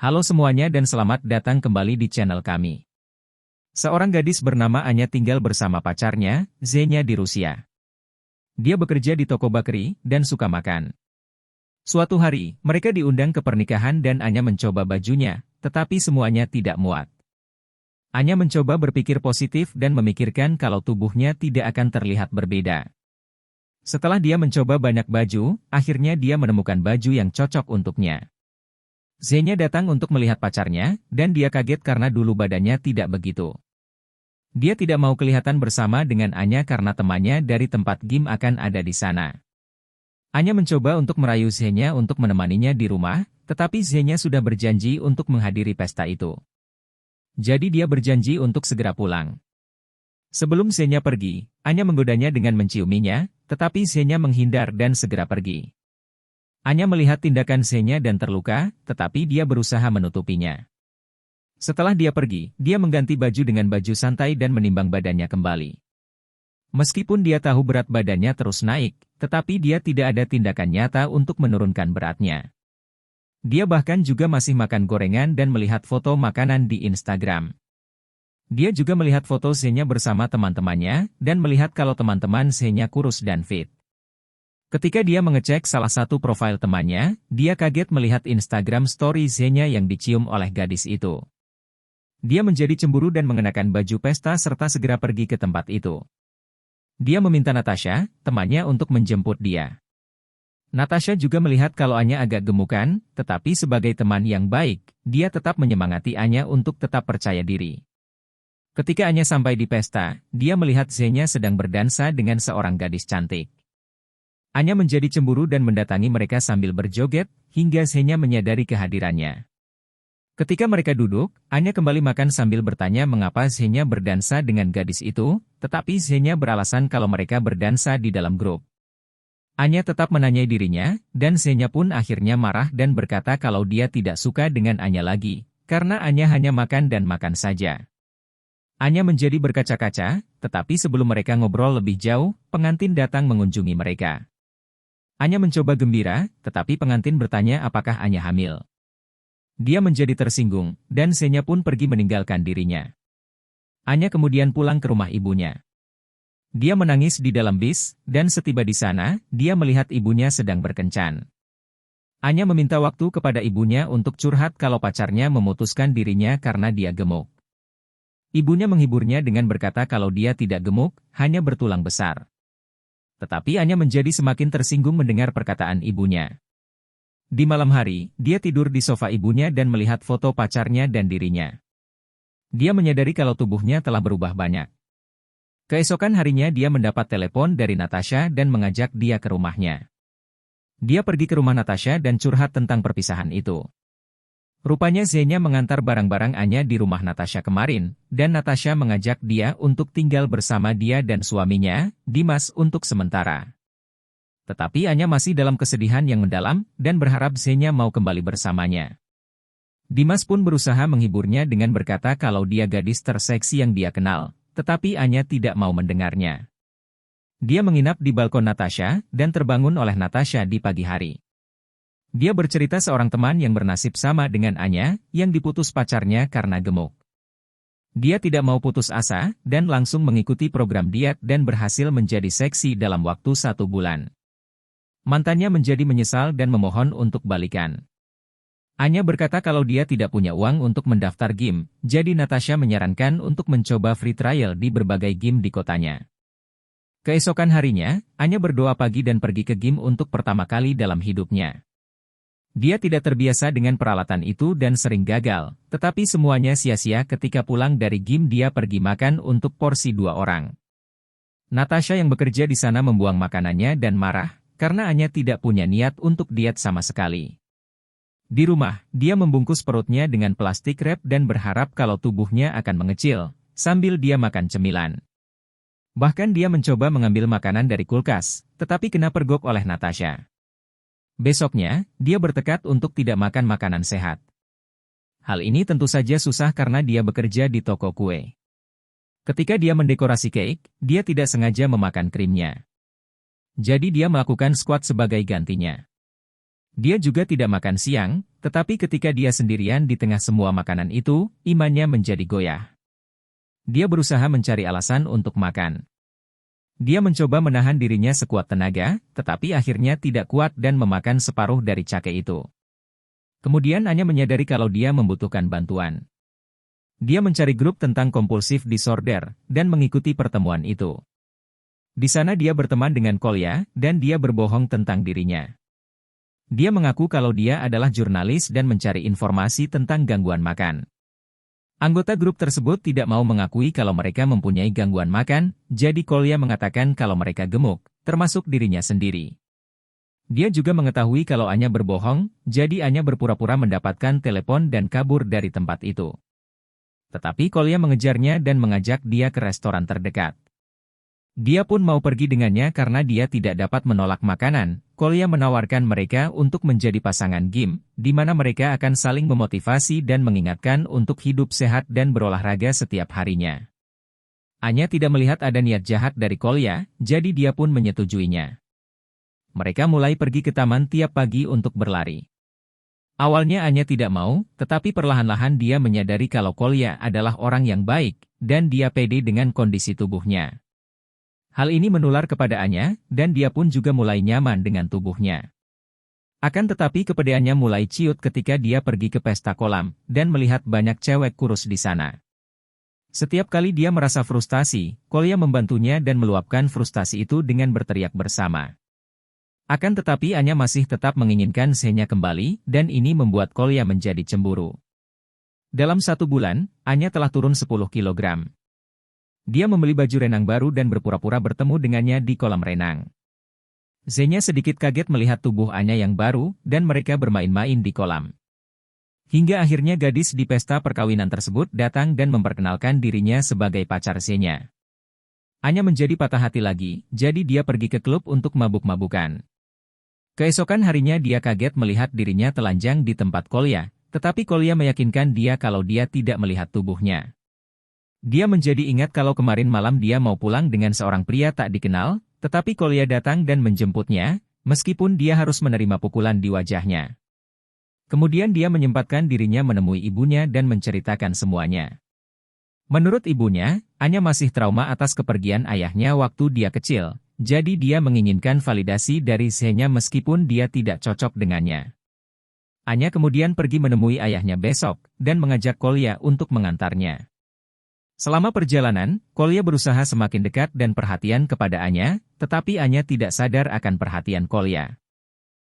Halo semuanya dan selamat datang kembali di channel kami. Seorang gadis bernama Anya tinggal bersama pacarnya, Zenya di Rusia. Dia bekerja di toko bakery dan suka makan. Suatu hari, mereka diundang ke pernikahan dan Anya mencoba bajunya, tetapi semuanya tidak muat. Anya mencoba berpikir positif dan memikirkan kalau tubuhnya tidak akan terlihat berbeda. Setelah dia mencoba banyak baju, akhirnya dia menemukan baju yang cocok untuknya. Zenya datang untuk melihat pacarnya, dan dia kaget karena dulu badannya tidak begitu. Dia tidak mau kelihatan bersama dengan Anya karena temannya dari tempat gym akan ada di sana. Anya mencoba untuk merayu Zenya untuk menemaninya di rumah, tetapi Zenya sudah berjanji untuk menghadiri pesta itu. Jadi dia berjanji untuk segera pulang. Sebelum Zenya pergi, Anya menggodanya dengan menciuminya, tetapi Zenya menghindar dan segera pergi. Anya melihat tindakan Zenya dan terluka, tetapi dia berusaha menutupinya. Setelah dia pergi, dia mengganti baju dengan baju santai dan menimbang badannya kembali. Meskipun dia tahu berat badannya terus naik, tetapi dia tidak ada tindakan nyata untuk menurunkan beratnya. Dia bahkan juga masih makan gorengan dan melihat foto makanan di Instagram. Dia juga melihat foto Zenya bersama teman-temannya, dan melihat kalau teman-teman Zenya kurus dan fit. Ketika dia mengecek salah satu profil temannya, dia kaget melihat Instagram story Zenya yang dicium oleh gadis itu. Dia menjadi cemburu dan mengenakan baju pesta serta segera pergi ke tempat itu. Dia meminta Natasha, temannya untuk menjemput dia. Natasha juga melihat kalau Anya agak gemukan, tetapi sebagai teman yang baik, dia tetap menyemangati Anya untuk tetap percaya diri. Ketika Anya sampai di pesta, dia melihat Zenya sedang berdansa dengan seorang gadis cantik. Anya menjadi cemburu dan mendatangi mereka sambil berjoget, hingga Zenya menyadari kehadirannya. Ketika mereka duduk, Anya kembali makan sambil bertanya mengapa Zenya berdansa dengan gadis itu, tetapi Zenya beralasan kalau mereka berdansa di dalam grup. Anya tetap menanyai dirinya, dan Zenya pun akhirnya marah dan berkata kalau dia tidak suka dengan Anya lagi, karena Anya hanya makan dan makan saja. Anya menjadi berkaca-kaca, tetapi sebelum mereka ngobrol lebih jauh, pengantin datang mengunjungi mereka. Anya mencoba gembira, tetapi pengantin bertanya apakah Anya hamil. Dia menjadi tersinggung, dan Zenya pun pergi meninggalkan dirinya. Anya kemudian pulang ke rumah ibunya. Dia menangis di dalam bis, dan setiba di sana, dia melihat ibunya sedang berkencan. Anya meminta waktu kepada ibunya untuk curhat kalau pacarnya memutuskan dirinya karena dia gemuk. Ibunya menghiburnya dengan berkata kalau dia tidak gemuk, hanya bertulang besar. Tetapi Anya menjadi semakin tersinggung mendengar perkataan ibunya. Di malam hari, dia tidur di sofa ibunya dan melihat foto pacarnya dan dirinya. Dia menyadari kalau tubuhnya telah berubah banyak. Keesokan harinya dia mendapat telepon dari Natasha dan mengajak dia ke rumahnya. Dia pergi ke rumah Natasha dan curhat tentang perpisahan itu. Rupanya Zenya mengantar barang-barang Anya di rumah Natasha kemarin, dan Natasha mengajak dia untuk tinggal bersama dia dan suaminya, Dimas, untuk sementara. Tetapi Anya masih dalam kesedihan yang mendalam, dan berharap Zenya mau kembali bersamanya. Dimas pun berusaha menghiburnya dengan berkata kalau dia gadis terseksi yang dia kenal, tetapi Anya tidak mau mendengarnya. Dia menginap di balkon Natasha, dan terbangun oleh Natasha di pagi hari. Dia bercerita seorang teman yang bernasib sama dengan Anya, yang diputus pacarnya karena gemuk. Dia tidak mau putus asa, dan langsung mengikuti program diet dan berhasil menjadi seksi dalam waktu 1 bulan. Mantannya menjadi menyesal dan memohon untuk balikan. Anya berkata kalau dia tidak punya uang untuk mendaftar gym, jadi Natasha menyarankan untuk mencoba free trial di berbagai gym di kotanya. Keesokan harinya, Anya berdoa pagi dan pergi ke gym untuk pertama kali dalam hidupnya. Dia tidak terbiasa dengan peralatan itu dan sering gagal, tetapi semuanya sia-sia ketika pulang dari gym dia pergi makan untuk porsi 2 orang. Natasha yang bekerja di sana membuang makanannya dan marah, karena Anya tidak punya niat untuk diet sama sekali. Di rumah, dia membungkus perutnya dengan plastik wrap dan berharap kalau tubuhnya akan mengecil, sambil dia makan cemilan. Bahkan dia mencoba mengambil makanan dari kulkas, tetapi kena pergok oleh Natasha. Besoknya, dia bertekad untuk tidak makan makanan sehat. Hal ini tentu saja susah karena dia bekerja di toko kue. Ketika dia mendekorasi cake, dia tidak sengaja memakan krimnya. Jadi dia melakukan squat sebagai gantinya. Dia juga tidak makan siang, Tetapi ketika dia sendirian di tengah semua makanan itu, imannya menjadi goyah. Dia berusaha mencari alasan untuk makan. Dia mencoba menahan dirinya sekuat tenaga, tetapi akhirnya tidak kuat dan memakan separuh dari cake itu. Kemudian Anya menyadari kalau dia membutuhkan bantuan. Dia mencari grup tentang compulsive disorder, dan mengikuti pertemuan itu. Di sana dia berteman dengan Kolya, dan dia berbohong tentang dirinya. Dia mengaku kalau dia adalah jurnalis dan mencari informasi tentang gangguan makan. Anggota grup tersebut tidak mau mengakui kalau mereka mempunyai gangguan makan, jadi Kolya mengatakan kalau mereka gemuk, termasuk dirinya sendiri. Dia juga mengetahui kalau Anya berbohong, jadi Anya berpura-pura mendapatkan telepon dan kabur dari tempat itu. Tetapi Kolya mengejarnya dan mengajak dia ke restoran terdekat. Dia pun mau pergi dengannya karena dia tidak dapat menolak makanan. Kolya menawarkan mereka untuk menjadi pasangan gym, di mana mereka akan saling memotivasi dan mengingatkan untuk hidup sehat dan berolahraga setiap harinya. Anya tidak melihat ada niat jahat dari Kolya, jadi dia pun menyetujuinya. Mereka mulai pergi ke taman tiap pagi untuk berlari. Awalnya Anya tidak mau, tetapi perlahan-lahan dia menyadari kalau Kolya adalah orang yang baik, dan dia pede dengan kondisi tubuhnya. Hal ini menular kepada Anya, dan dia pun juga mulai nyaman dengan tubuhnya. Akan tetapi kepedeannya mulai ciut ketika dia pergi ke pesta kolam, dan melihat banyak cewek kurus di sana. Setiap kali dia merasa frustasi, Kolya membantunya dan meluapkan frustasi itu dengan berteriak bersama. Akan tetapi Anya masih tetap menginginkan Zhenya kembali, dan ini membuat Kolya menjadi cemburu. Dalam 1 bulan, Anya telah turun 10 kilogram. Dia membeli baju renang baru dan berpura-pura bertemu dengannya di kolam renang. Zhenya sedikit kaget melihat tubuh Anya yang baru, dan mereka bermain-main di kolam. Hingga akhirnya gadis di pesta perkawinan tersebut datang dan memperkenalkan dirinya sebagai pacar Zhenya. Anya menjadi patah hati lagi, jadi dia pergi ke klub untuk mabuk-mabukan. Keesokan harinya dia kaget melihat dirinya telanjang di tempat Kolya, tetapi Kolya meyakinkan dia kalau dia tidak melihat tubuhnya. Dia menjadi ingat kalau kemarin malam dia mau pulang dengan seorang pria tak dikenal, tetapi Kolya datang dan menjemputnya, meskipun dia harus menerima pukulan di wajahnya. Kemudian dia menyempatkan dirinya menemui ibunya dan menceritakan semuanya. Menurut ibunya, Anya masih trauma atas kepergian ayahnya waktu dia kecil, jadi dia menginginkan validasi dari Zhenya meskipun dia tidak cocok dengannya. Anya kemudian pergi menemui ayahnya besok, dan mengajak Kolya untuk mengantarnya. Selama perjalanan, Kolya berusaha semakin dekat dan perhatian kepada Anya, tetapi Anya tidak sadar akan perhatian Kolya.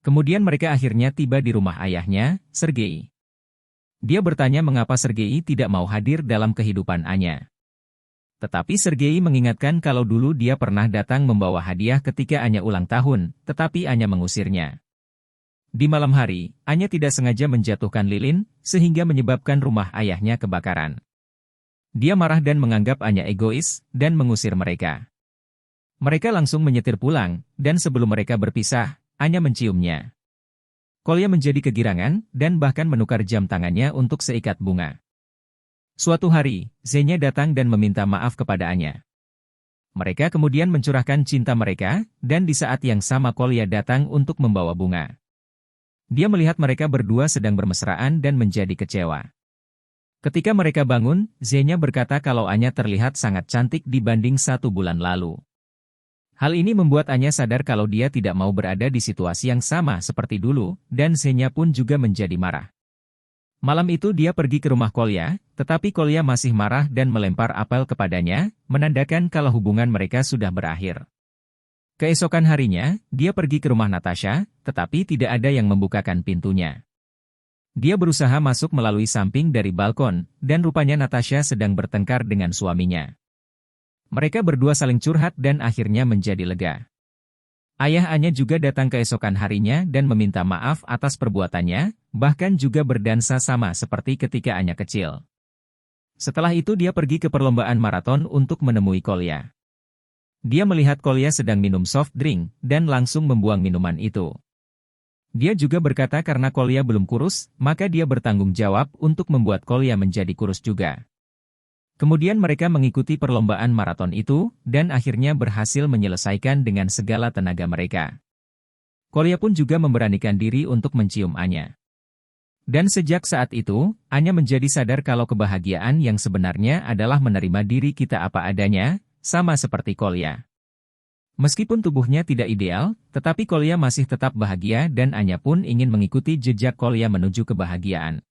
Kemudian mereka akhirnya tiba di rumah ayahnya, Sergei. Dia bertanya mengapa Sergei tidak mau hadir dalam kehidupan Anya. Tetapi Sergei mengingatkan kalau dulu dia pernah datang membawa hadiah ketika Anya ulang tahun, tetapi Anya mengusirnya. Di malam hari, Anya tidak sengaja menjatuhkan lilin, sehingga menyebabkan rumah ayahnya kebakaran. Dia marah dan menganggap Anya egois, dan mengusir mereka. Mereka langsung menyetir pulang, dan sebelum mereka berpisah, Anya menciumnya. Kolya menjadi kegirangan, dan bahkan menukar jam tangannya untuk seikat bunga. Suatu hari, Zhenya datang dan meminta maaf kepada Anya. Mereka kemudian mencurahkan cinta mereka, dan di saat yang sama Kolya datang untuk membawa bunga. Dia melihat mereka berdua sedang bermesraan dan menjadi kecewa. Ketika mereka bangun, Zhenya berkata kalau Anya terlihat sangat cantik dibanding 1 bulan lalu. Hal ini membuat Anya sadar kalau dia tidak mau berada di situasi yang sama seperti dulu, dan Zhenya pun juga menjadi marah. Malam itu dia pergi ke rumah Kolya, tetapi Kolya masih marah dan melempar apel kepadanya, menandakan kalau hubungan mereka sudah berakhir. Keesokan harinya, dia pergi ke rumah Natasha, tetapi tidak ada yang membukakan pintunya. Dia berusaha masuk melalui samping dari balkon, dan rupanya Natasha sedang bertengkar dengan suaminya. Mereka berdua saling curhat dan akhirnya menjadi lega. Ayah Anya juga datang keesokan harinya dan meminta maaf atas perbuatannya, bahkan juga berdansa sama seperti ketika Anya kecil. Setelah itu dia pergi ke perlombaan maraton untuk menemui Kolya. Dia melihat Kolya sedang minum soft drink, dan langsung membuang minuman itu. Dia juga berkata karena Kolya belum kurus, maka dia bertanggung jawab untuk membuat Kolya menjadi kurus juga. Kemudian mereka mengikuti perlombaan maraton itu, dan akhirnya berhasil menyelesaikan dengan segala tenaga mereka. Kolya pun juga memberanikan diri untuk mencium Anya. Dan sejak saat itu, Anya menjadi sadar kalau kebahagiaan yang sebenarnya adalah menerima diri kita apa adanya, sama seperti Kolya. Meskipun tubuhnya tidak ideal, tetapi Kolya masih tetap bahagia dan Anya pun ingin mengikuti jejak Kolya menuju kebahagiaan.